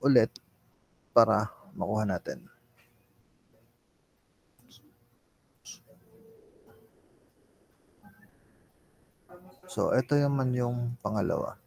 ulit para makuha natin. So, ito naman yung pangalawa.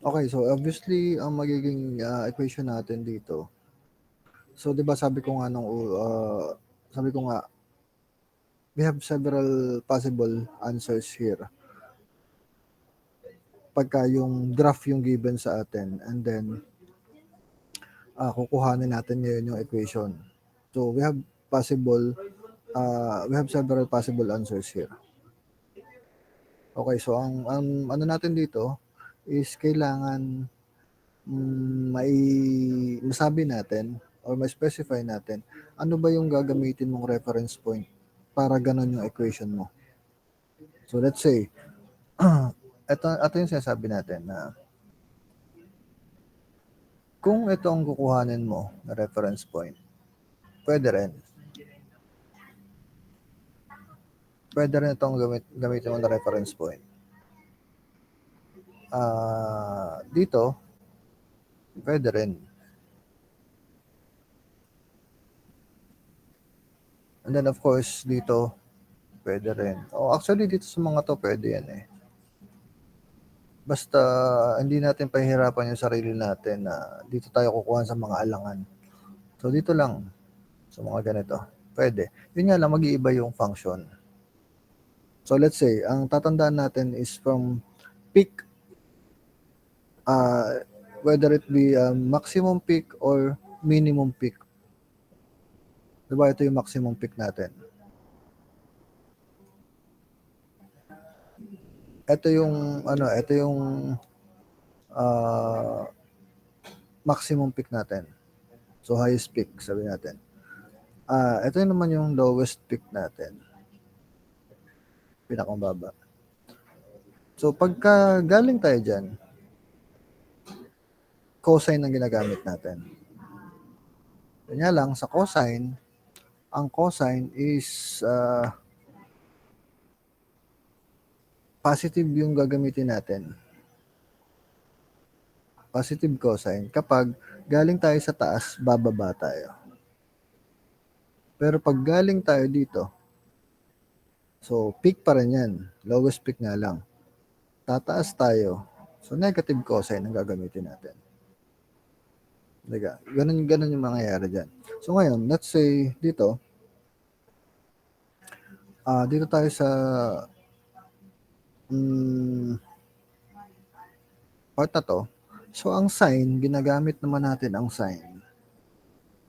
Okay, so obviously, ang magiging equation natin dito. So, di ba sabi ko nga we have several possible answers here. Pagka yung graph yung given sa atin, and then kukuhanin natin ngayon yung equation. So, we have several possible answers here. Okay, so ang ano natin dito is kailangan masabi natin or ma-specify natin ano ba yung gagamitin mong reference point para ganun yung equation mo. So let's say, ito yung sinasabi natin na kung ito ang kukuhanin mo na reference point, pwede rin. Pwede rin itong gamitin mo na reference point. Dito, pwede rin. And then of course, dito, pwede rin. Actually, dito sa mga to, pwede yan eh. Basta hindi natin pahihirapan yung sarili natin na dito tayo kukuha sa mga alangan. So, dito lang sa mga ganito. Pwede. Yun nga lang, mag-iiba yung function. So, let's say, ang tatandaan natin is from peak, whether it be maximum peak or minimum peak. Diba, ito yung maximum peak natin. Ito yung maximum peak natin. So, highest peak, sabi natin. Ito naman yung lowest peak natin. Pinakababa. So, pagka galing tayo dyan, cosine ang ginagamit natin. Kanya lang, sa cosine, ang cosine is positive yung gagamitin natin. Positive cosine. Kapag galing tayo sa taas, bababa tayo. Pero pag galing tayo dito, so peak pa rin yan. Lowest peak nga lang. Tataas tayo. So negative cosine ang gagamitin natin. Diga, ganun yung mangyayari dyan. So ngayon, let's say dito, dito tayo sa part na to. So ang sign, ginagamit naman natin ang sign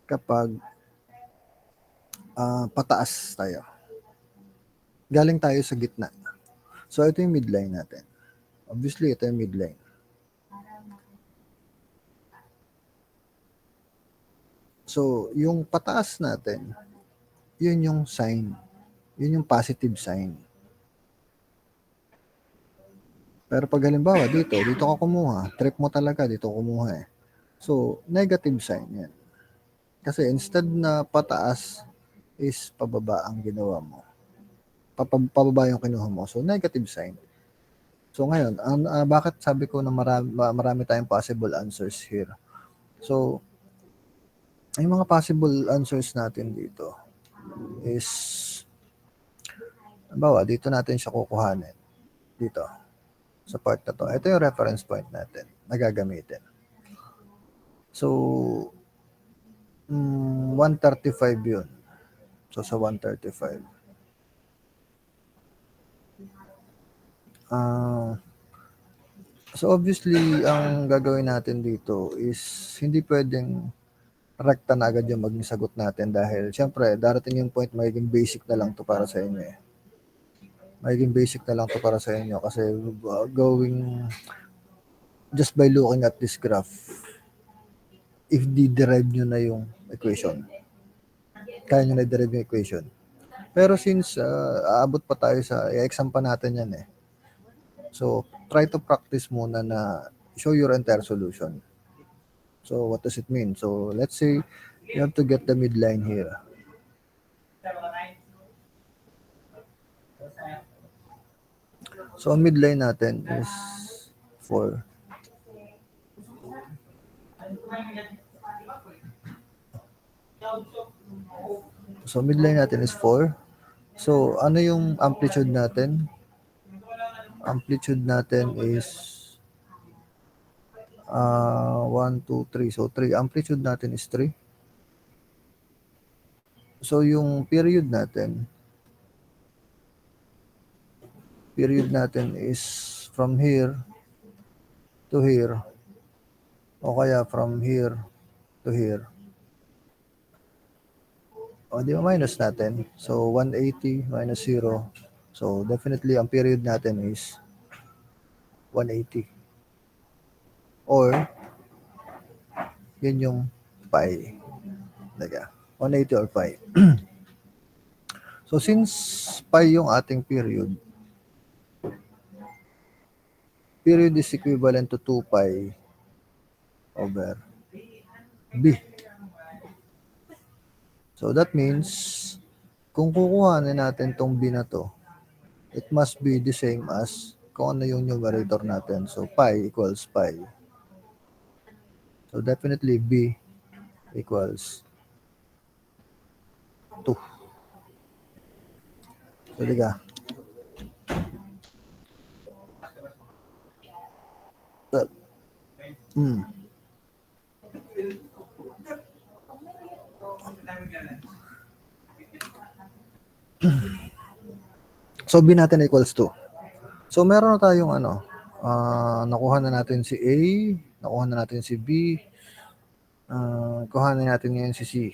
kapag pataas tayo. Galing tayo sa gitna. So ito yung midline natin. Obviously, ito yung midline. So, yung pataas natin, yun yung sign. Yun yung positive sign. Pero pag halimbawa, dito ka kumuha. Trip mo talaga, dito kumuha eh. So, negative sign yan. Kasi instead na pataas, is pababa ang ginawa mo. Pababa yung kinuha mo. So, negative sign. So, ngayon, bakit sabi ko na marami tayong possible answers here? So, yung mga possible answers natin dito is, halimbawa, dito natin siya kukuhanin. Dito. Sa part na to. Ito yung reference point natin na gagamitin. So, 135 yun. So, sa 135. So, obviously, ang gagawin natin dito is hindi pwedeng rekta na agad yung maging sagot natin dahil syempre, darating yung point magiging basic na lang to para sa inyo eh. Magiging basic na lang to para sa inyo kasi just by looking at this graph, if di-derive nyo na yung equation. Kaya nyo na derive yung equation. Pero since aabot pa tayo sa i-exam pa natin yan eh. So, try to practice muna na show your entire solution. So, what does it mean? So, let's say you have to get the midline here. So, ang midline natin is 4. So, midline natin is 4. So, ano yung amplitude natin? Amplitude natin is 1, 2, 3. So, 3. Amplitude natin is 3. So, yung period natin is from here to here o kaya from here to here. O, di ba minus natin? So, 180 minus 0. So, definitely, ang period natin is 180. Or, yun yung pi. Daga, 180 or pi. So, since pi yung ating period is equivalent to 2 pi over b. So, that means, kung kukuhanin natin tong b na to, it must be the same as kung ano yung numerator natin. So, pi equals pi. So, definitely b equals 2. So, diga. So, b natin equals 2. So, meron na tayong nakuha na natin si A, nakuha na natin si B, kuha na natin ngayon si C.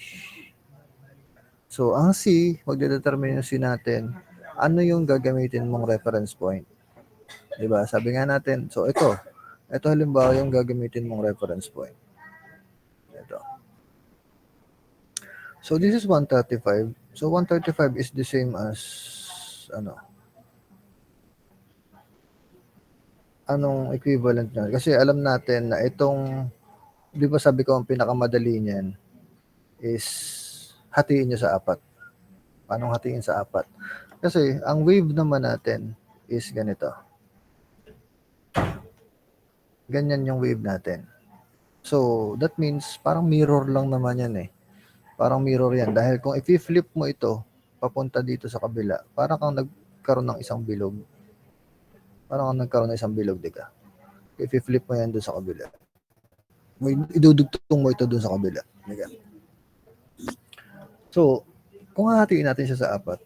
So, ang C, magdedetermine yung C natin, ano yung gagamitin mong reference point. Diba? Sabi nga natin, so ito halimbawa yung gagamitin mong reference point. Ito. So, this is 135. So, 135 is the same as, anong equivalent niya? Kasi alam natin na itong, di ba sabi ko ang pinakamadali niyan is hatiin niyo sa 4. Paano hatiin sa 4? Kasi ang wave naman natin is ganito. Ganyan yung wave natin. So, that means parang mirror lang naman yan eh. Parang mirror yan. Dahil kung i-flip mo ito, papunta dito sa kabila, parang kang nagkaroon ng isang bilog. Diba? I-flip mo yan doon sa kabila. Idudugtong mo ito doon sa kabila. Diba? So, kung hahatiin natin siya sa 4,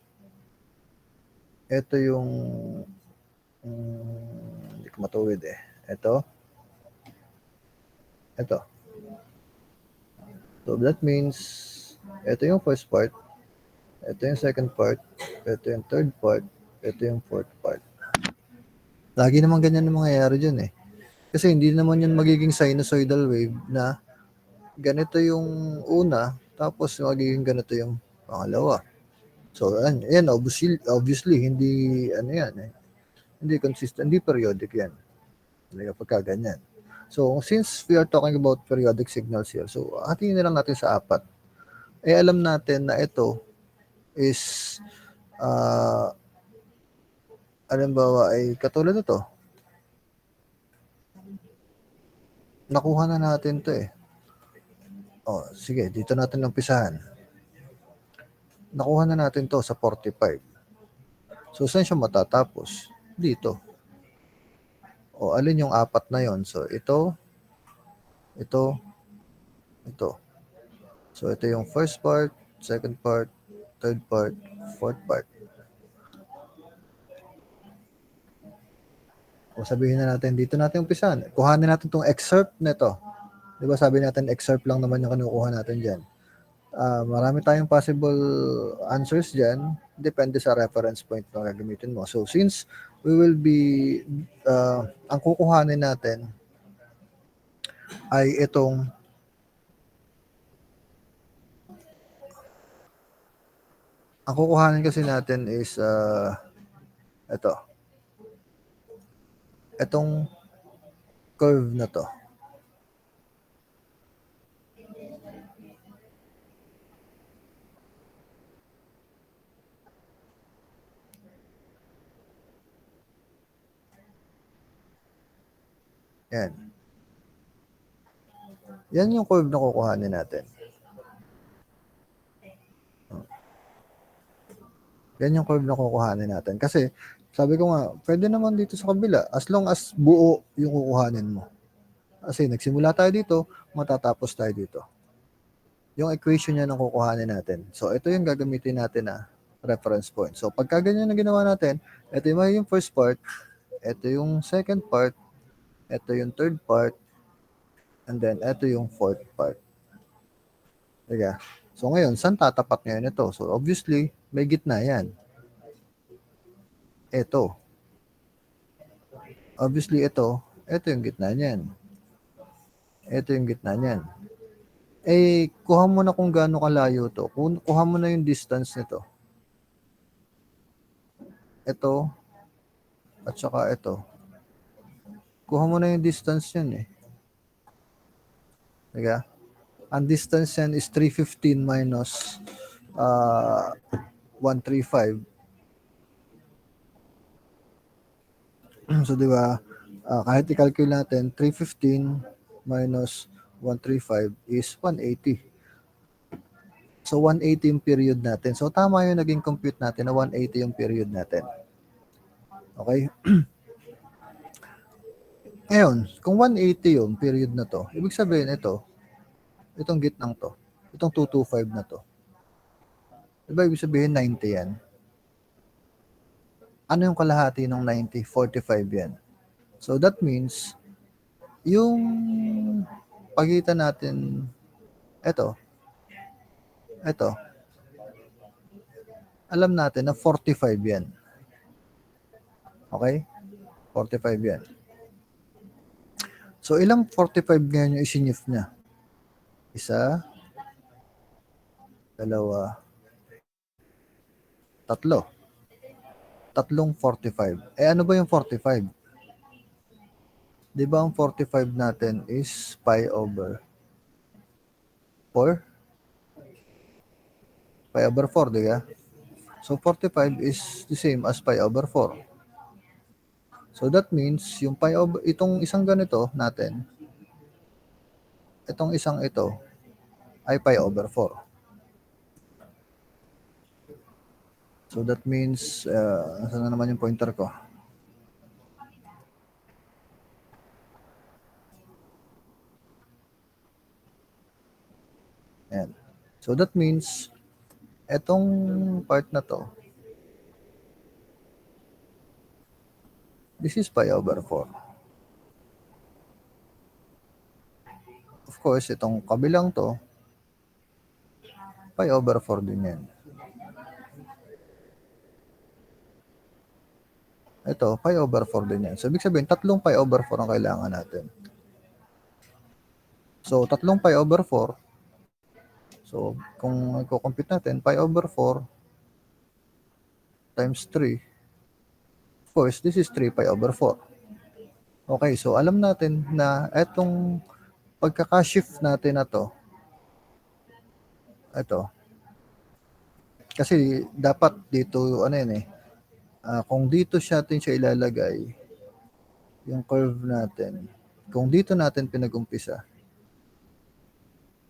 ito yung hindi ko matuwid eh. Ito. So, that means ito yung first part, ito yung second part, ito yung third part, ito yung fourth part. Lagi naman ganyan yung mangyayari dyan eh. Kasi hindi naman yan magiging sinusoidal wave na ganito yung una, tapos magiging ganito yung pangalawa. So, yan obviously, hindi, yan eh. Hindi consistent, hindi periodic yan. Pagka ganyan. So, since we are talking about periodic signals here, so hatiin na lang natin sa 4. Alam natin na ito is, halimbawa ay katulad nito. Nakuha na natin to eh. Sige, dito natin umpisahan. Nakuha na natin to sa 45. So, saan siya matatapos? Dito. Alin yung 4 na yon? So, ito. So, ito yung first part, second part, third part, fourth part. Sabihin na natin, dito natin umpisahan. Kuhanin natin itong excerpt nito. Diba sabi natin, excerpt lang naman yung kinukuha natin dyan. Marami tayong possible answers dyan. Depende sa reference point na gagamitin mo. So, since we will be, ang kukuhanin natin ay itong ang kukuhanin kasi natin is ito. Itong curve na to. Yan. Yan yung curve na kukuhanin natin. Yan yung curve na kukuhanin natin. Kasi, sabi ko nga, pwede naman dito sa kabila. As long as buo yung kukuhanin mo. Kasi nagsimula tayo dito, matatapos tayo dito. Yung equation niya ng kukuhanin natin. So, ito yung gagamitin natin na reference point. So, pagka ganyan na ginawa natin, ito yung first part, ito yung second part, ito yung third part, and then ito yung fourth part. Diga? So, ngayon, saan tatapat ngayon ito? So, obviously, may gitna yan. Ito. Obviously, ito yung gitna niyan. Ito yung gitna niyan. Eh, kuha mo na kung gaano kalayo to. Kuha mo na yung distance nito. Ito, at saka ito. Kuha mo na yung distance yun eh. Diga? Ang distance yan is 315 minus 135. So, di ba, kahit i-calculate natin, 315 minus 135 is 180. So, 180 yung period natin. So, tama yung naging compute natin na 180 yung period natin. Okay? Ngayon, kung 180 yung period na to, ibig sabihin itong gitnang to, itong 225 na to. Diba ibig sabihin 90 yan? Ano yung kalahati ng 90? 45 yan. So, that means, yung pagitan natin, ito, alam natin na 45 yan. Okay? 45 yan. So, ilang 45 ngayon yung isinyif niya? Isa, dalawa, tatlo. Tatlong 45. Eh, ano ba yung 45? Di ba ang 45 natin is pi over 4? Pi over 4, di ba? So, 45 is the same as pi over 4. So, that means, yung pi over, itong isang ganito natin, itong isang ito, ay pi over 4. So, that means, saan na naman yung pointer ko? Ayan. So, that means, etong part na to, this is pi over 4. Of course, itong kabilang to, pi over 4 din yan. Ito, pi over 4 din yan. So, ibig sabihin, tatlong pi over 4 ang kailangan natin. So, tatlong pi over 4. So, kung i-compute natin, pi over 4 times 3. Of course, this is 3 pi over 4. Okay, so alam natin na etong pagkaka-shift natin na to, ito, kasi dapat dito, ano yun eh, kung dito natin siya ilalagay, yung curve natin, kung dito natin pinag-umpisa,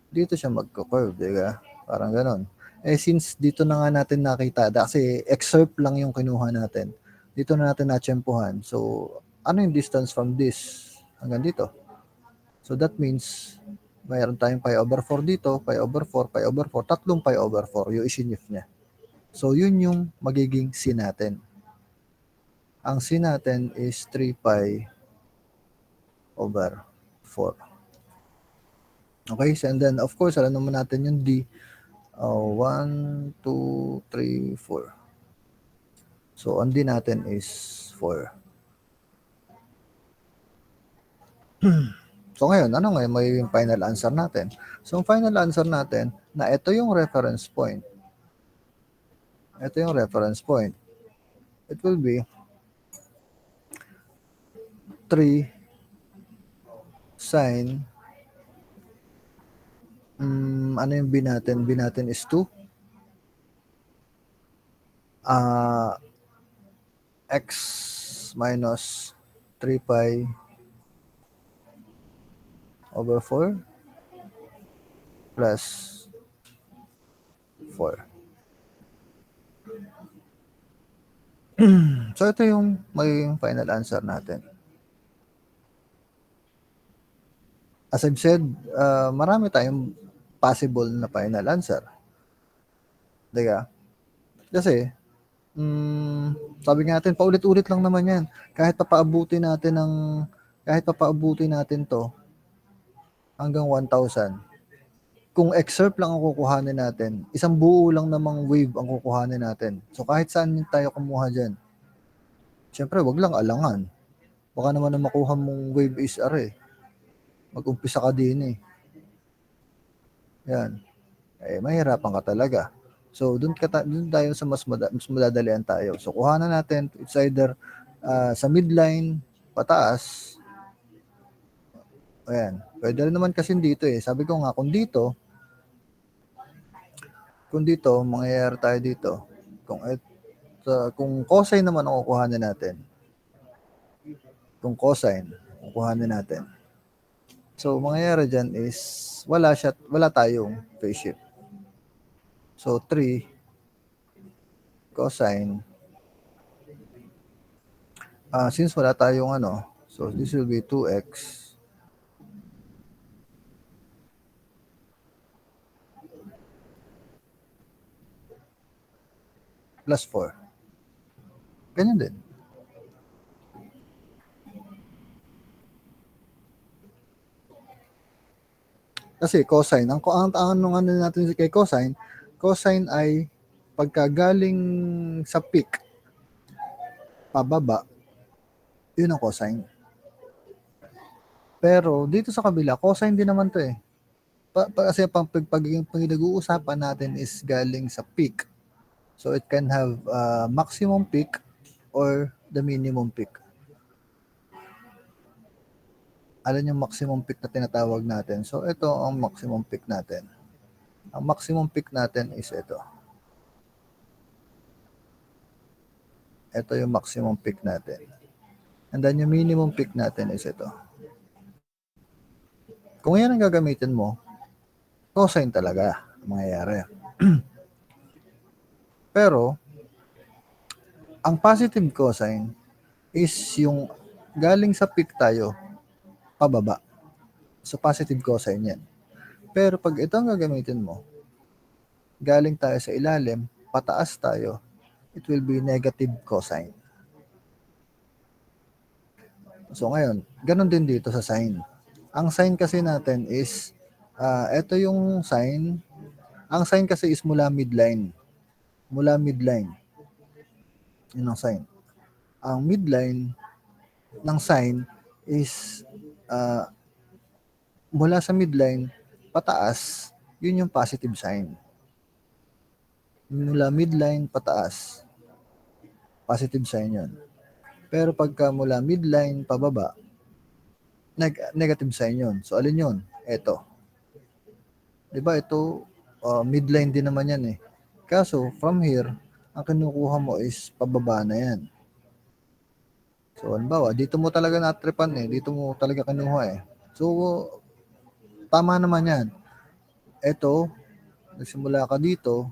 dito siya magko-curve, diba? Parang ganon. Eh, since dito na nga natin nakita, kasi excerpt lang yung kinuha natin, dito na natin natsempuhan. So, ano yung distance from this hanggang dito? So, that means, mayroon tayong pi over 4 dito, pi over 4, pi over 4, tatlong pi over 4, yung isinif niya. So, yun yung magiging C natin. Ang C natin is 3 pi over 4. Okay, so and then, of course, alam naman natin yung D, 1, 2, 3, 4. So, ang D natin is 4. So ngayon, ano ngayon may yung final answer natin? So ang final answer natin na ito yung reference point. Ito yung reference point. It will be 3 sine ano yung b natin? B natin is 2 x minus 3 pi over 4 plus 4. So ito yung may final answer natin. As I've said, marami tayong possible na final answer. Diba? Kasi, sabi nga natin, paulit-ulit lang naman yan. Kahit papaabutin natin to hanggang 1,000. Kung excerpt lang ang kukuhanin natin, isang buo lang namang wave ang kukuhanin natin. So kahit saan tayo kumuha dyan, syempre wag lang alangan. Baka naman na makuha mong wave is mag-umpisa ka din eh. Yan. Mahirapan ka talaga. So, doon tayo sa mas madadalian tayo. So, kuhanan natin, it's either sa midline, pataas. Ayan. Pwede rin naman kasi dito eh. Sabi ko nga, kung dito, mangyayari tayo dito. Kung cosine naman ang kukuhanin natin. So, mangyayari dyan is, wala tayong phase shift. So, 3 cosine. Since wala tayong so this will be 2x plus 4. Ganyan din. Kasi cosine, ang natin kay cosine ay pagkagaling sa peak pababa, yun ang cosine. Pero dito sa kabila, cosine din naman to eh. Kasi pag nag-uusapan natin is galing sa peak. So it can have maximum peak or the minimum peak. Alin yung maximum peak na tinatawag natin? So ito ang maximum peak natin. Ang maximum peak natin is ito. Ito yung maximum peak natin. And then yung minimum peak natin is ito. Kung yan ang gagamitin mo, cosine talaga ang mangyayari. Pero, ang positive cosine is yung galing sa peak tayo, pababa. So, positive cosine yan. Pero pag ito ang gagamitin mo, galing tayo sa ilalim, pataas tayo, it will be negative cosine. So, ngayon, ganun din dito sa sine. Ang sine kasi natin is, ito yung sine. Ang sine kasi is mula midline. Yun ang sine. Ang midline ng sine is mula sa midline pataas, yun yung positive sign. Mula midline pataas, positive sign yun. Pero pagka mula midline pababa, negative sign yun. So alin yun? Ito. Diba ito, midline din naman yan eh. Kaso from here, ang kinukuha mo is pababa na yan. So, halimbawa, dito mo talaga natripan eh. Dito mo talaga kinuha eh. So, tama naman yan. Ito, nagsimula ka dito,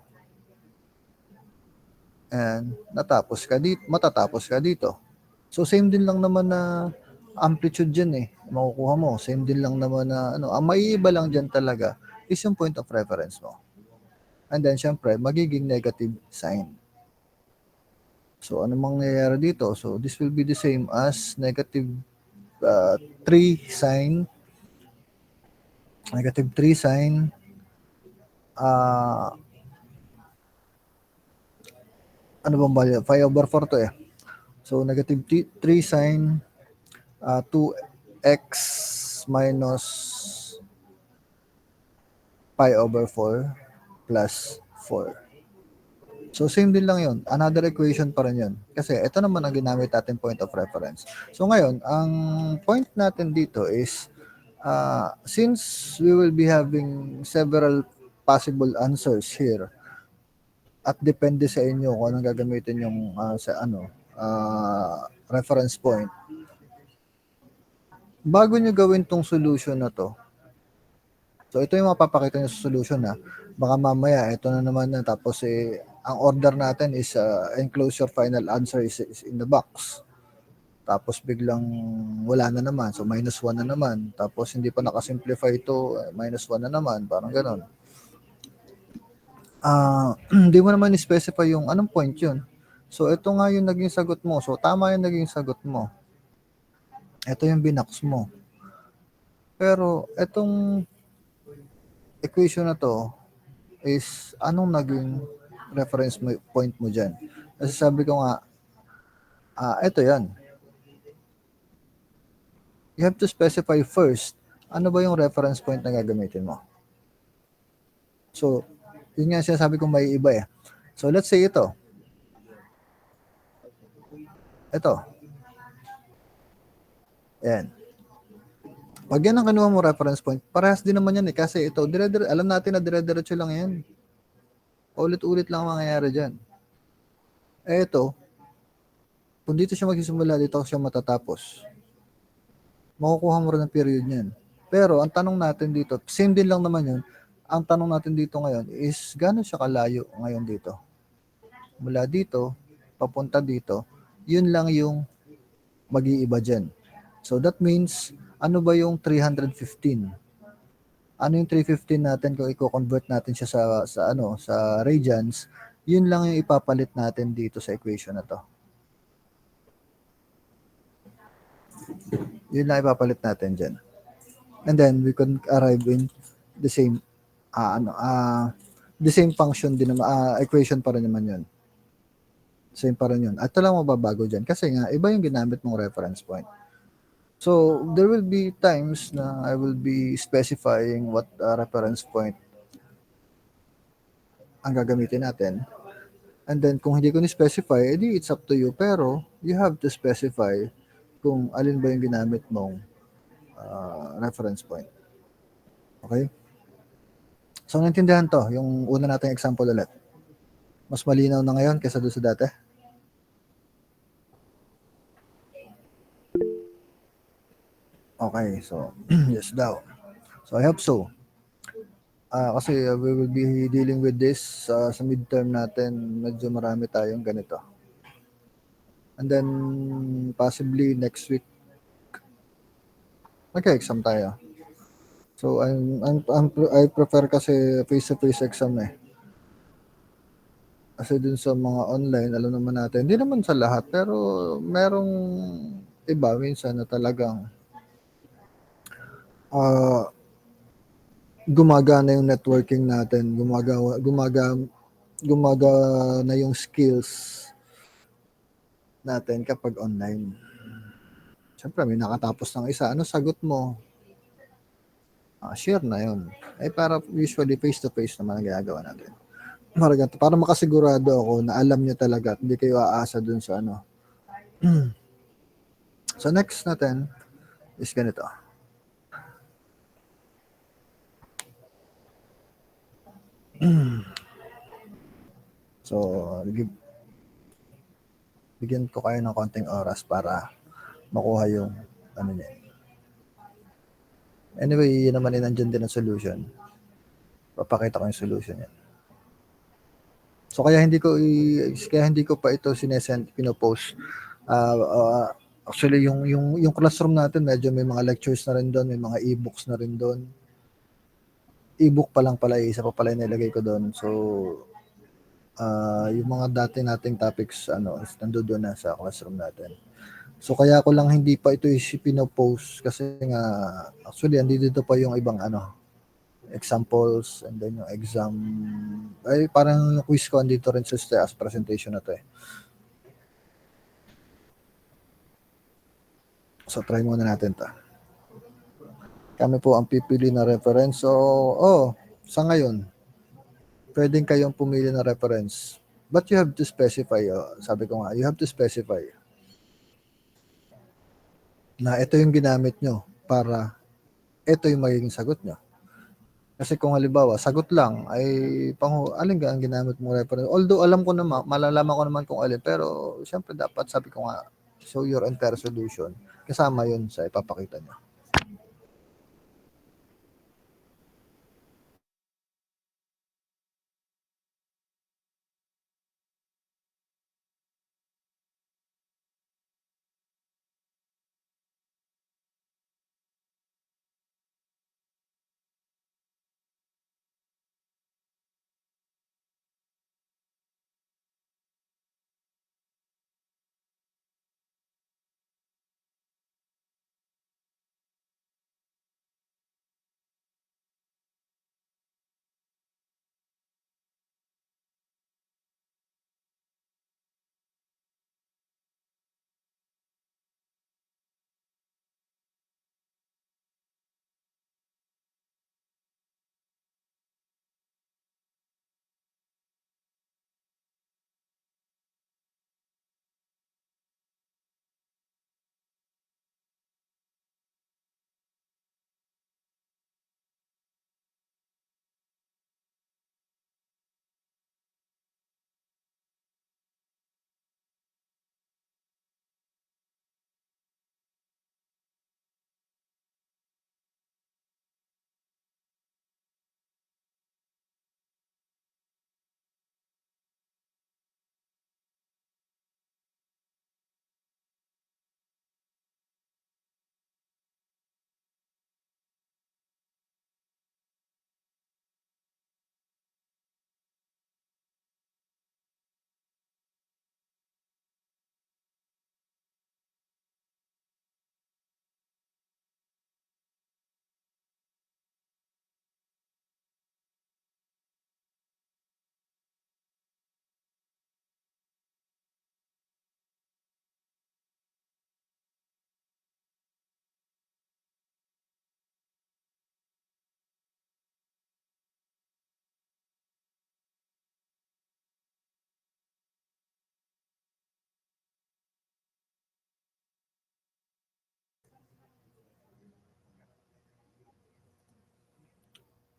and matatapos ka dito. So, same din lang naman na amplitude dyan eh. Makukuha mo. Same din lang naman na, ang maiiba lang dyan talaga is yung point of reference mo. And then, syempre, magiging negative sign. So, ano mangyayari dito? So, this will be the same as negative 3 sine. Negative 3 sine. Ano bang value? 5 over 4 to eh. So, negative 3 sine 2x minus pi over 4 plus 4. So, same din lang yun. Another equation pa rin yun. Kasi ito naman ang ginamit natin point of reference. So, ngayon, ang point natin dito is, since we will be having several possible answers here, at depende sa inyo kung anong gagamitin yung reference point. Bago nyo gawin tong solution na to, so ito yung mapapakita nyo sa solution na baka mamaya ito na naman na tapos ang order natin is enclose your final answer is in the box. Tapos biglang wala na naman. So minus 1 na naman. Tapos hindi pa nakasimplify ito, minus 1 na naman. Parang ganon. Hindi mo naman i-specify yung anong point yun. So ito nga yung naging sagot mo. So tama yung naging sagot mo. Ito yung binox mo. Pero itong equation na to is anong naging reference point mo dyan? Kasi sabi ko nga, ito yan. You have to specify first, ano ba yung reference point na gagamitin mo? So, yun nga sinasabi ko may iba eh. So, let's say ito. Ito. Yan. Pag yan ang kinuha mo reference point, parehas din naman yan eh. Kasi ito, alam natin na dire-diretso lang yan. Ulit-ulit lang mangyayari dyan. Ito, kung dito siya magsisimula, dito siya matatapos. Makukuha mo rin ang period niyan. Pero ang tanong natin dito, same din lang naman yun. Ang tanong natin dito ngayon is gano'n siya kalayo ngayon dito. Mula dito, papunta dito, yun lang yung mag-iiba dyan. So that means, ano ba yung 315? Ano yung 315 natin kung i-convert natin siya sa radians? Yun lang yung ipapalit natin dito sa equation na to. Yun lang ipapalit natin dyan. And then we can arrive in the same the same function din naman, equation pa rin naman yun. Same pa rin yun. At ito lang mababago dyan. Kasi nga, iba yung ginamit mong reference point. So, there will be times na I will be specifying what reference point ang gagamitin natin. And then, kung hindi ko ni-specify, edi it's up to you. Pero, you have to specify kung alin ba yung ginamit mong reference point. Okay? So, naintindihan to, yung una nating example ulit. Mas malinaw na ngayon kaysa doon sa dati. Okay, so, yes daw. So, I hope so. Kasi we will be dealing with this sa midterm natin. Medyo marami tayong ganito. And then, possibly next week, mag-exam tayo. So, I prefer kasi face-to-face exam eh. Kasi dun sa mga online, alam naman natin, hindi naman sa lahat, pero merong iba minsan na talagang gumagana yung networking natin, gumagana yung skills natin kapag online. Siyempre, may nakatapos ng isa. Ano sagot mo? Share na yun. Para usually face-to-face naman ang ginagawa natin. Para makasigurado ako na alam niyo talaga at hindi kayo aasa dun sa ano. So next natin is ganito. So, bigyan ko kayo ng konting oras para makuha yung ano niya. Anyway, yun naman nandiyan din ang solution. Papakita ko yung solution niya. So kaya hindi ko pa ito pinopost. Actually yung classroom natin medyo may mga lectures na rin doon, may mga e-books na rin doon. E-book pa lang pala, isa pa pala nilagay ko doon. So yung mga dati nating topics is nandoon na sa classroom natin. So kaya ko lang hindi pa ito pinopost kasi nga actually andito pa yung ibang examples and then yung exam parang yung quiz ko andito rin sa as presentation na to eh. So try muna natin to. Kami po ang pipili na reference. So, sa ngayon, pwedeng kayong pumili na reference. But you have to specify, sabi ko nga, you have to specify na ito yung ginamit nyo para ito yung magiging sagot nyo. Kasi kung halimbawa, sagot lang ay alin ang ginamit mong reference. Although alam ko naman, malalaman ko naman kung alin, pero siyempre dapat sabi ko nga, show your entire solution. Kasama yun sa ipapakita nyo.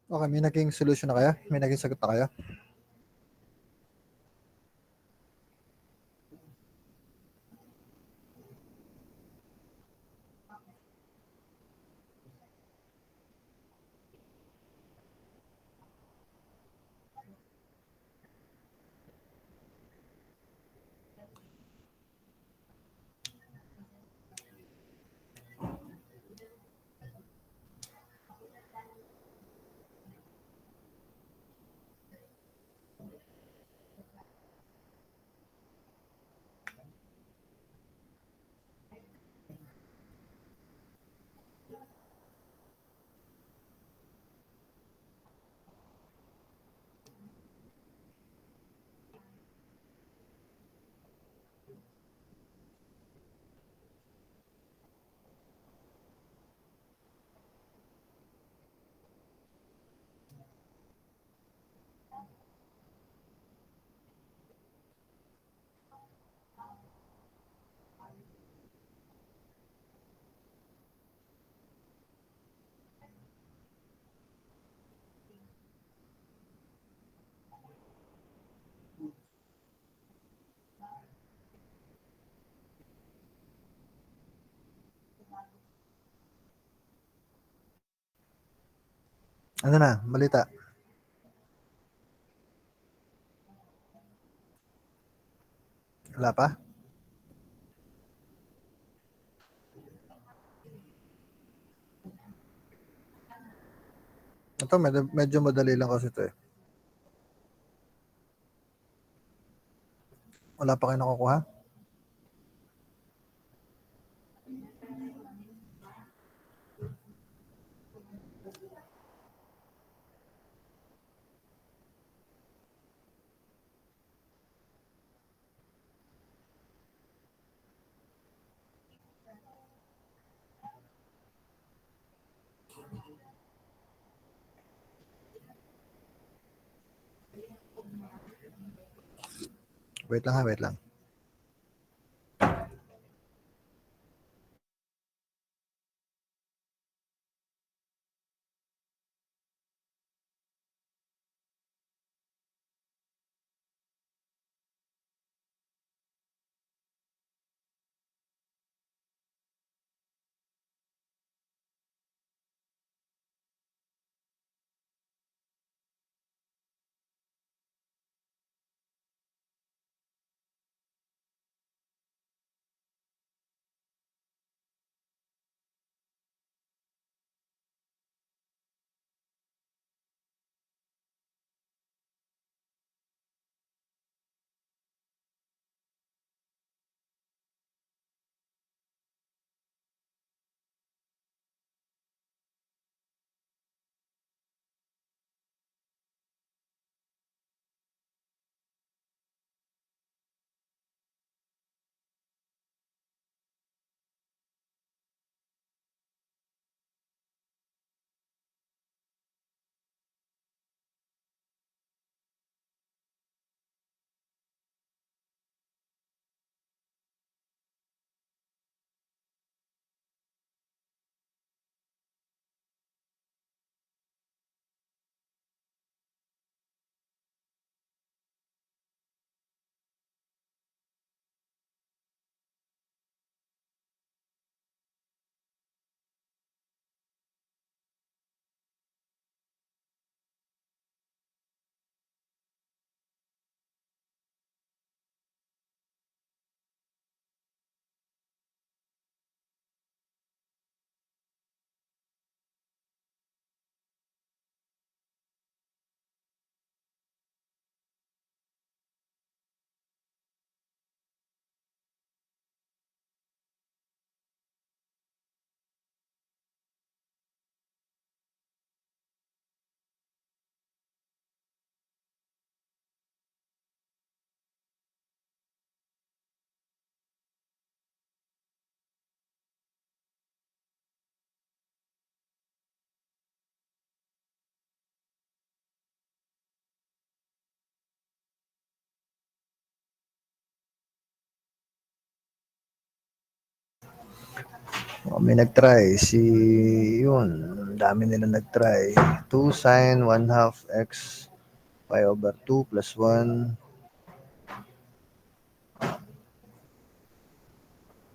Okay, may naging solution na kaya? May naging sagot na kaya? Ano na, balita? Wala pa? Ito, medyo madali lang kasi ito eh. Wala pa kayo nakukuha? Wait lang ha, wait lang. May nag-try. Yun. Dami nila nag-try. 2 sine 1 half x pi over 2 plus 1.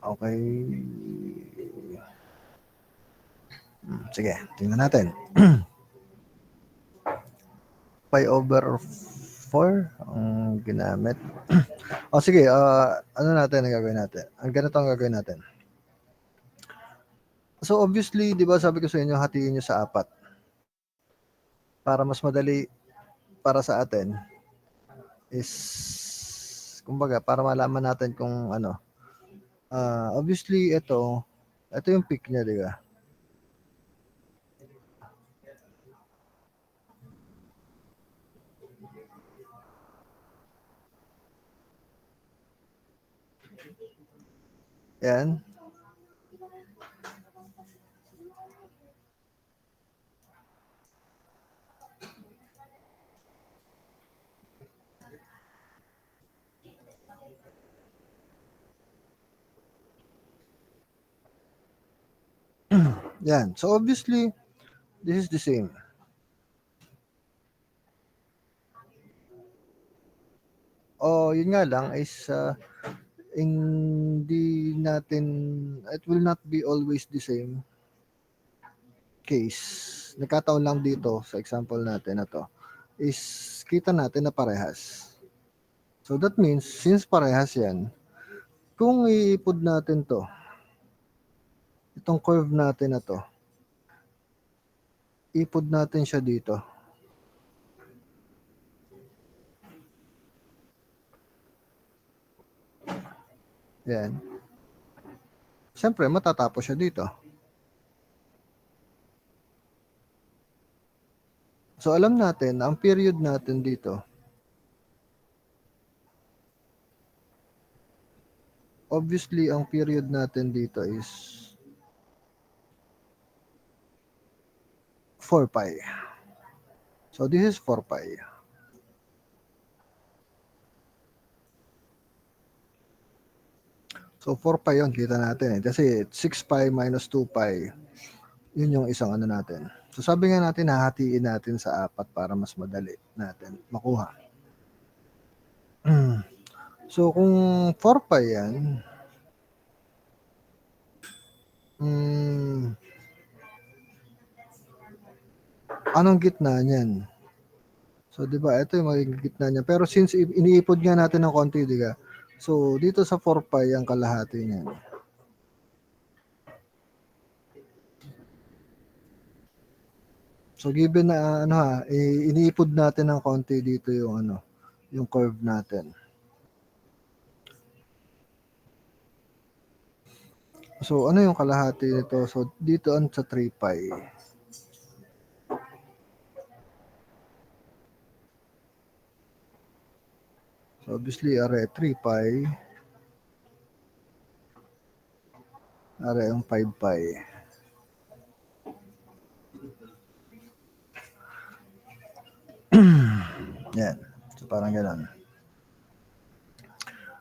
Okay. Sige, tingnan natin. Pi over 4 ang ginamit. Sige, ano natin ang gagawin natin? Ang ganito ang gagawin natin. So obviously, 'di ba sabi ko sa inyo, hatiin niyo sa 4 para mas madali para sa atin is kumbaga para malaman natin kung ano. Obviously ito yung peak niya, 'di ba? Yan. Yan. So obviously, this is the same. Yun nga lang is hindi natin, it will not be always the same case. Nagkataon lang dito sa example natin na to is kita natin na parehas. So that means since parehas yan, kung iipod natin to, itong curve natin na to, ipod natin siya dito. Yan. Siyempre, matatapos siya dito. So alam natin na ang period natin dito, obviously ang period natin dito is 4 pi. So this is 4 pi. So 4 pi yun, kita natin eh. Kasi 6 pi minus 2 pi, yun yung isang ano natin. So sabi nga natin, hahatiin natin sa 4 para mas madali natin makuha. So kung 4 pi yan, anong gitna niyan? So, di ba, ito yung magiging gitna niya. Pero since iniipod nga natin ng konti, di ba? So, dito sa 4 pi, ang kalahati niyan. So, given na, iniipod natin ng konti dito yung, yung curve natin. So, ano yung kalahati nito? So, dito sa 3 pi. So, obviously, are 3 pi. Are yung 5 pi. Yan. So, parang ganun.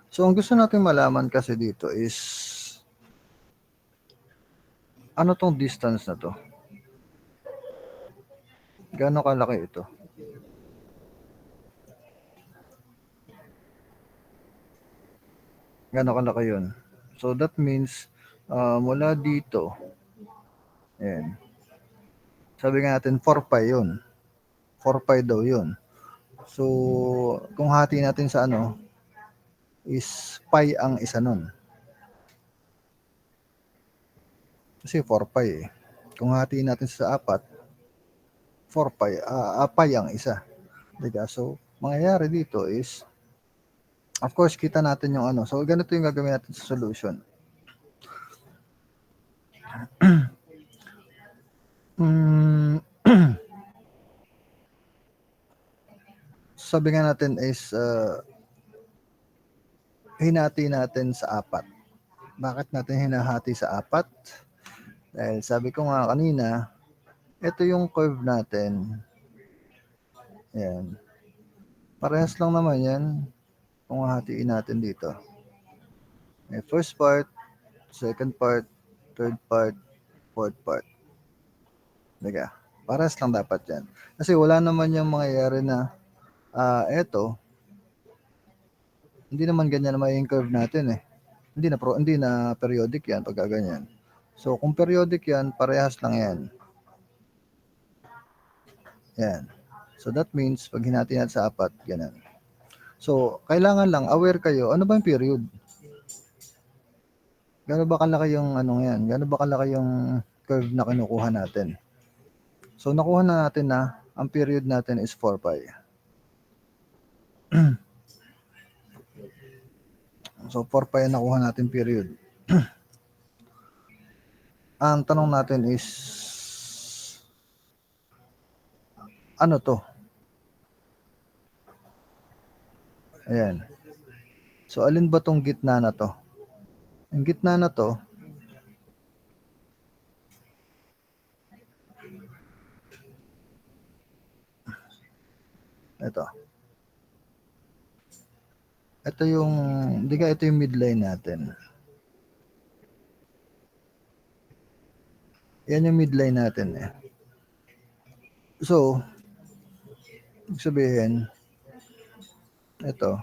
So, ang gusto natin malaman kasi dito is ano tong distance na to? Gaano kalaki ito? Gaano kalaki yun? So, that means, mula dito, ayan. Sabi nga natin, 4 pi yun. 4 pi daw yun. So, kung hati natin sa is pi ang isa nun. Kasi 4 pi eh. Kung hati natin sa 4, 4 pi, pi ang isa. Diba? So, mangyayari dito is, of course, kita natin yung So, ganito yung gagawin natin sa solution. Sabi nga natin is, hinati natin sa 4. Bakit natin hinahati sa 4? Dahil sabi ko nga kanina, ito yung curve natin. Ayan. Parehas lang naman yan kung hahatiin natin dito. May first part, second part, third part, fourth part. Diga, parehas lang dapat yan. Kasi wala naman yung mangyayari na eto, hindi naman ganyan na may curve natin eh. Hindi na periodic yan pag ganyan. So kung periodic yan, parehas lang yan. Yan. So that means pag hinati natin sa 4, ganun. So kailangan lang aware kayo, ano ba yung period? Gaano ba kalaki yung yan? Gaano ba kalaki yung curve na kinukuha natin? So nakuha na natin na ang period natin is 4 pi. So 4 pi ang nakuha natin period. Ang tanong natin is ano to? Ayan. So alin ba tong gitna na to? Ang gitna na to, ito. Ito yung, ito yung midline natin. Yan yung midline natin eh. So, ibig sabihin, ito.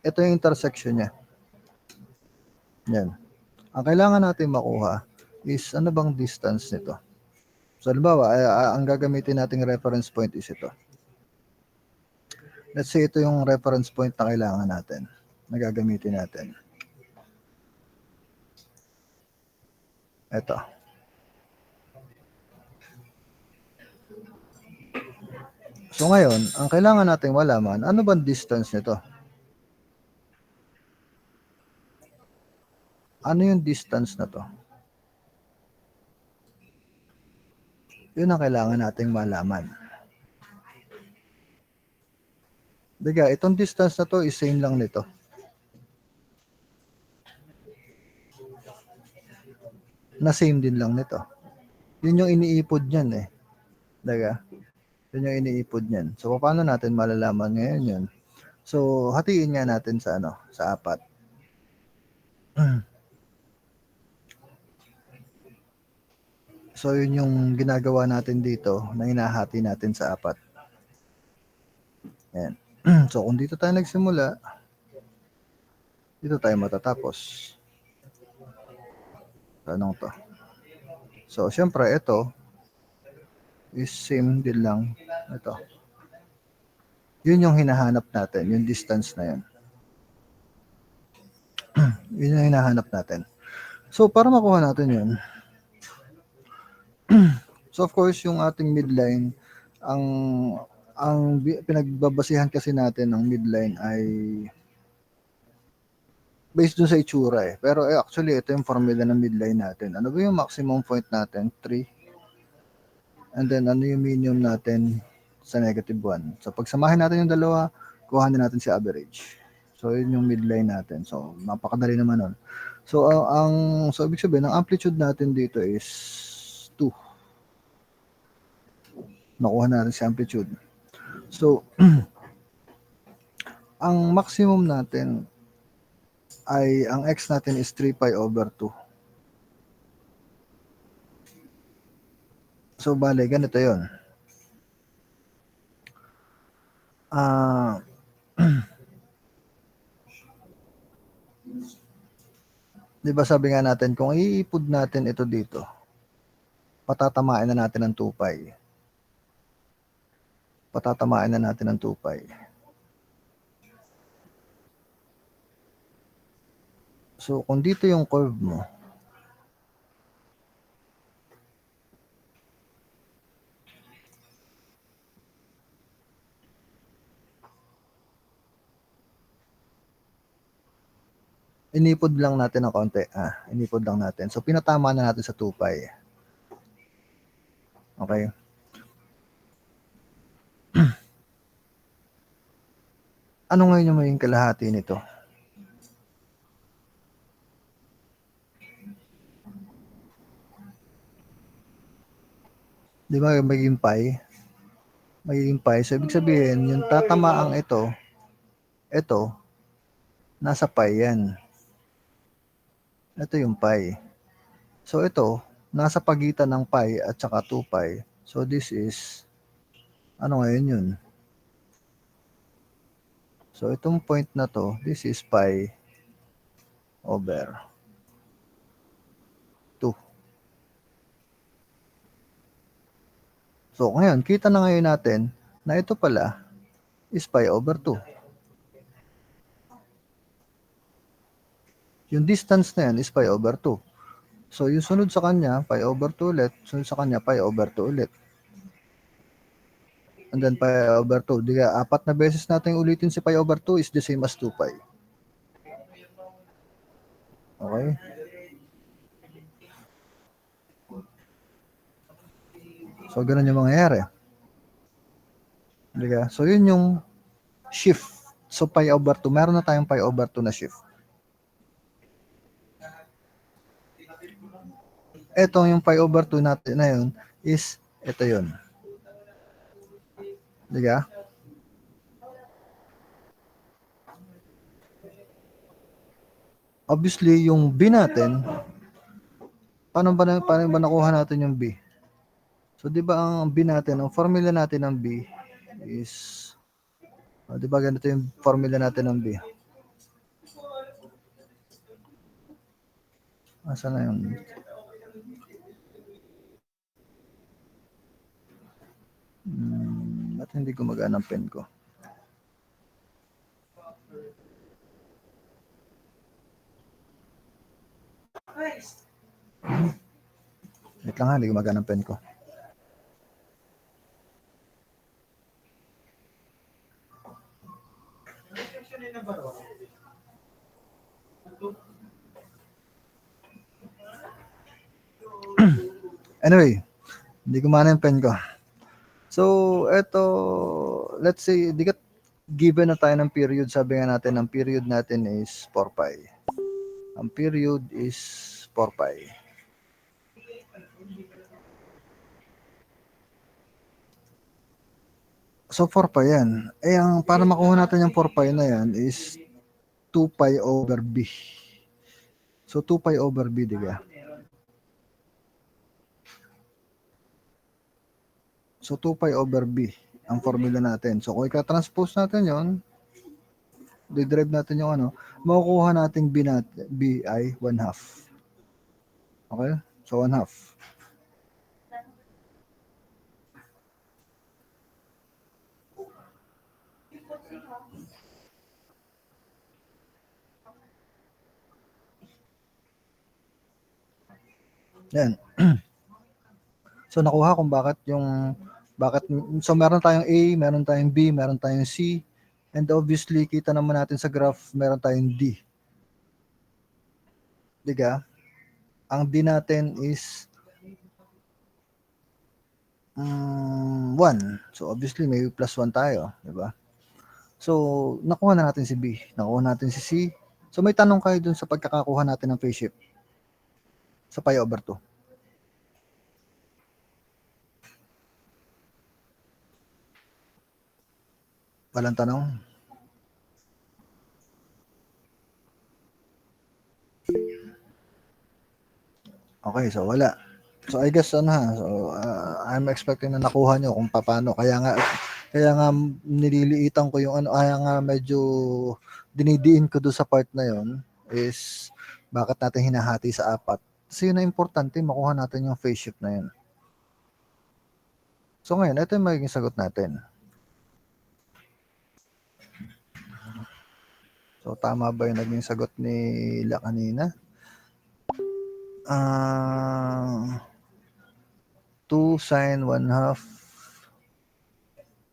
Ito yung intersection niya. Yan. Ang kailangan natin makuha is ano bang distance nito. So, halimbawa, ang gagamitin nating reference point is ito. Let's say ito yung reference point na kailangan natin, na gagamitin natin. Ito. So ngayon, ang kailangan nating malaman, ano bang distance nito? Ano yung distance na to? Yun ang kailangan nating malaman. Diga, itong distance na to is same lang nito. Na same din lang nito. Yun yung iniipod niyan eh. Diga? Yun yung iniipod niyan. So, paano natin malalaman ngayon yun? So, hatiin nga natin sa sa 4. So, yun yung ginagawa natin dito na hinahati natin sa 4. Yan. So, kung dito tayo nagsimula, dito tayo matatapos. Tanong to. So, syempre, ito is same din lang. Ito. Yun yung hinahanap natin, yung distance na yun. Yun yung hinahanap natin. So, para makuha natin yun, so of course, yung ating midline, ang pinagbabasihan kasi natin ng midline ay based dun sa itsura eh. Pero actually, ito yung formula ng midline natin. Ano ba yung maximum point natin? 3. And then, ano yung minimum natin sa -1? So, pagsamahin natin yung dalawa, kuhanin natin si average. So, yun yung midline natin. So, napakadali naman nun. So, so ibig sabihin, ang amplitude natin dito is 2. Nakuha natin si amplitude. So, ang maximum natin ay, ang x natin is 3 pi over 2. So, bale, ganito yun. Di ba sabi nga natin, kung iipod natin ito dito, patatamaan na natin ng 2 pi. Patatamaan na natin ng 2 pi. So, kung dito yung curve mo, inipod lang natin ng konti. Inipod lang natin. So, pinatama na natin sa 2 pi. Okay? Ano ngayon yung maging kalahati nito? Di ba magiging pi? Magiging pi. So, ibig sabihin, yung tatamaang ito, nasa pi yan. Ito yung pi. So, ito, nasa pagitan ng pi at saka 2 pi. So, this is, ano ngayon yun? So, itong point na to, this is pi over 2. So, ngayon, kita na ngayon natin na ito pala is pi over 2. Yung distance na yan is pi over 2. So, yung sunod sa kanya, pi over 2 ulit. Sunod sa kanya, pi over 2 ulit. And then pi over 2. Di ka, 4 na beses natin ulitin si pi over 2 is the same as 2 pi. Okay? So, ganun yung mangyayari. Di ka? So, yun yung shift. So, pi over 2. Meron na tayong pi over 2 na shift. Ito yung pi over 2 natin na yun is ito yun. Di ka? Obviously, yung B natin, paano ba nakuha natin yung B? So, di ba ang B natin, ang formula natin ng B is, di ba ganito yung formula natin ng B? Asa na yun? Ba't hindi gumagana ang pen ko? Wait lang ha, hindi gumagana ang pen ko. Anyway, hindi gumana yung pen ko. So, eto, let's say, given na tayo ng period, sabi nga natin, ang period natin is 4 pi. Ang period is 4 pi. So 4 pi yan. Para makuha natin yung 4 pi na yan is 2 pi over b. So 2 pi over b, diga. So 2 pi over b ang formula natin. So kung i-transpose natin yon, diderive natin yung makukuha nating b ay 1 half. Okay? So 1 half. Yan. So nakuha kung so meron tayong A, meron tayong B, meron tayong C, and obviously kita naman natin sa graph meron tayong D. Diga? Ang D natin is 1. So obviously may plus 1 tayo, di ba? So nakuha na natin si B, nakuha natin si C. So may tanong kayo dun sa pagkakakuha natin ng phase shift sa pi over 2. Walang tanong? Okay, so wala. So I guess I'm expecting na nakuha nyo kung paano. Kaya nga nililiitan ko yung kaya nga medyo dinidiin ko doon sa part na yon is bakit natin hinahati sa 4. Kasi yun na importante, makuha natin yung phase shift na yun. So ngayon, ito yung magiging sagot natin. So tama ba yung naging sagot ni La kanina? 2 sine 1 half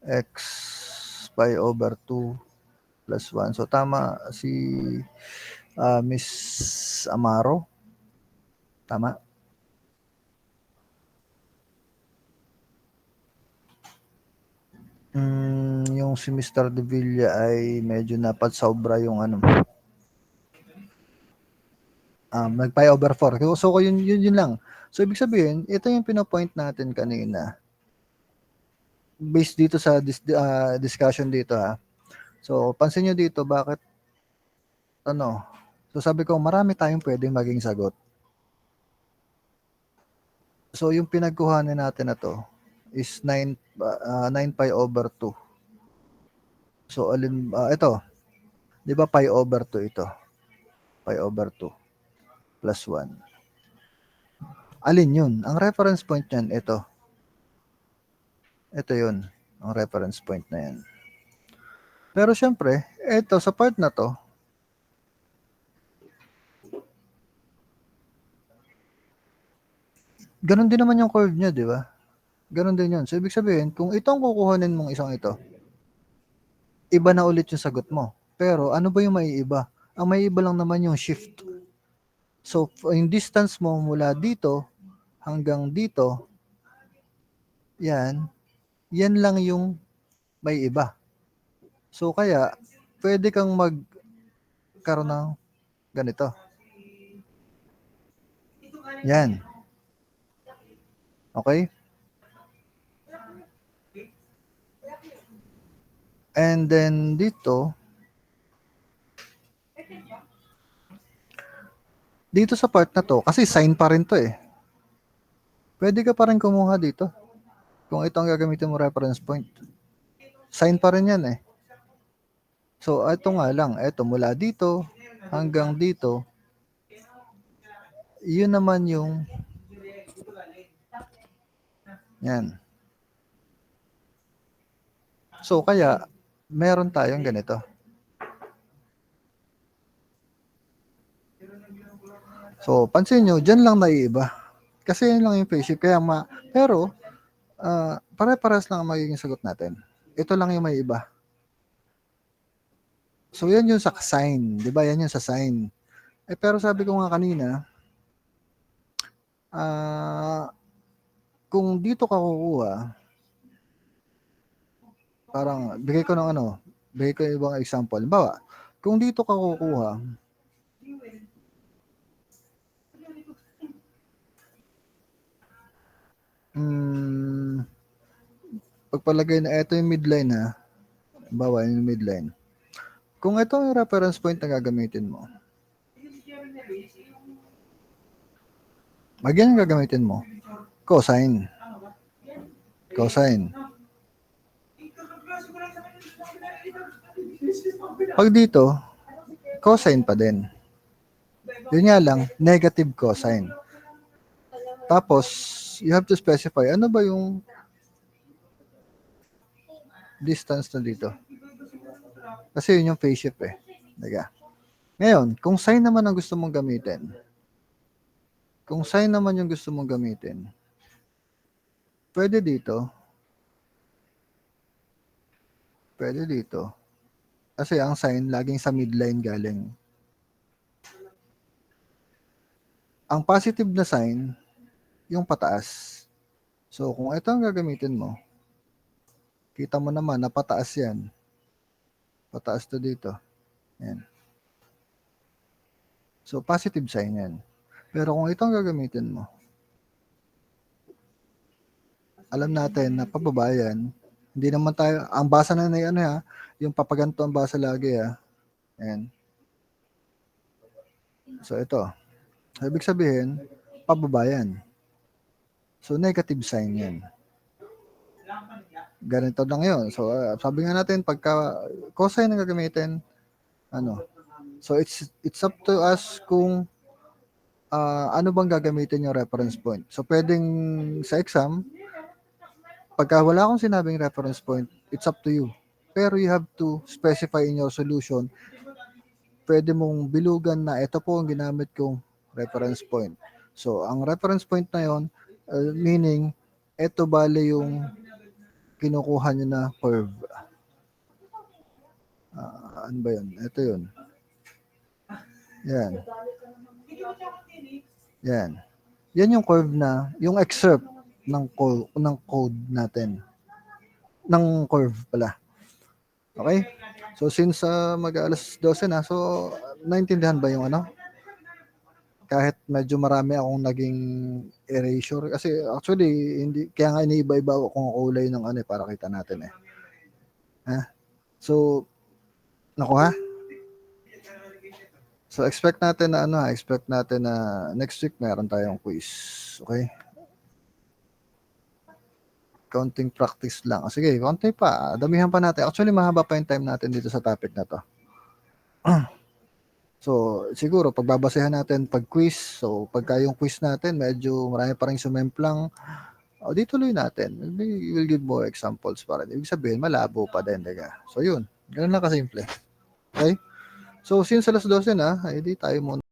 x pi over 2 plus 1. So tama si Miss Amaro. Tama? Yung si Mr. De Villa ay medyo napad-sobra yung nag-pi over 4. So yun lang. So ibig sabihin, ito yung pinopoint natin kanina. Based dito sa discussion dito ha. So pansin nyo dito bakit so sabi ko marami tayong pwedeng maging sagot. So yung pinagkuhanan natin na to is 9 pi over 2. So ito, 'di ba pi over 2 ito? Pi over 2 plus 1. Alin yun? Ang reference point niyan ito. Ito yun, ang reference point na yan. Pero syempre, ito sa part na to, ganun din naman yung curve niya, di ba? Ganun din yun. So ibig sabihin, kung itong kukuhanin mong isang ito, iba na ulit yung sagot mo. Pero ano ba yung maiiba? Ang maiiba lang naman yung shift. So yung distance mo mula dito hanggang dito, yan lang yung may iba. So kaya, pwede kang magkaroon ng ganito. Yan. Okay? And then dito sa part na to, kasi sign pa rin to eh. Pwede ka pa rin kumuha dito. Kung ito ang gagamitin mo reference point. Sign pa rin yan eh. So, ito nga lang. Ito, mula dito hanggang dito, yun naman yung yan. So, kaya, meron tayong ganito. So, pansin nyo, dyan lang naiiba. Kasi yun lang yung phase shift. Pero, pare-pares lang ang magiging sagot natin. Ito lang yung may iba. So, yan yung sa sign. Di ba? Yan yung sa sign. Pero sabi ko nga kanina, kung dito ka kukuha, parang bigay ko ibang example. Bawa, kung dito ka kukuha, pagpalagay na ito yung midline ha, bawa yung midline. Kung ito yung reference point na gagamitin mo, magyan yung gagamitin mo, cosine. Cosine. Pag dito, cosine pa din. Yun nga lang, negative cosine. Tapos, you have to specify, ano ba yung distance na dito? Kasi yun yung phase shift eh. Diga. Ngayon, kung sine naman ang gusto mong gamitin, pwede dito, kasi ang sine laging sa midline galing. Ang positive na sign, yung pataas. So, kung ito ang gagamitin mo, kita mo naman na pataas yan. Pataas to dito. Yan. So, positive sign yan. Pero kung ito ang gagamitin mo, alam natin na pababa yan. Hindi naman tayo, ang basa na ano ha, yung papaganto ang basa lagi ha. Yan. So, ito. Ibig sabihin, pababa yan. So, negative sign yan. Ganito lang yun. So, sabi nga natin, pagka cosine ang gagamitin, so it's up to us kung ano bang gagamitin yung reference point. So, pwedeng sa exam, pagka wala akong sinabing reference point, it's up to you. Pero you have to specify in your solution, pwede mong bilugan na ito po ang ginamit kong reference point. So, ang reference point na yon, meaning, ito bale yung kinukuha nyo na curve. Ano ba yun? Ito yun. Yan. Yan. Yan yung curve na, yung excerpt ng code natin. Ng curve pala. Okay? So, since mag-alas 12 na, so, naintindihan ba yung ano? Kahit medyo marami akong naging erasure. Kasi actually, hindi, kaya nga iniiba-iba ako kung kulay ng ano para kita natin eh. Ha? So, nakuha? So, expect natin na next week meron tayong quiz. Okay? Counting practice lang. Sige, konti pa. Damihan pa natin. Actually, mahaba pa yung time natin dito sa topic na to. So, siguro, pagbabasehan natin pag quiz. So, pagka yung quiz natin, medyo marami pa rin sumemplang. Di tuloy natin. We will give more examples para. Ibig sabihin, malabo pa din. Diga. So, yun. Ganun lang kasimple. Okay? So, since alas 12 na, di tayo muna.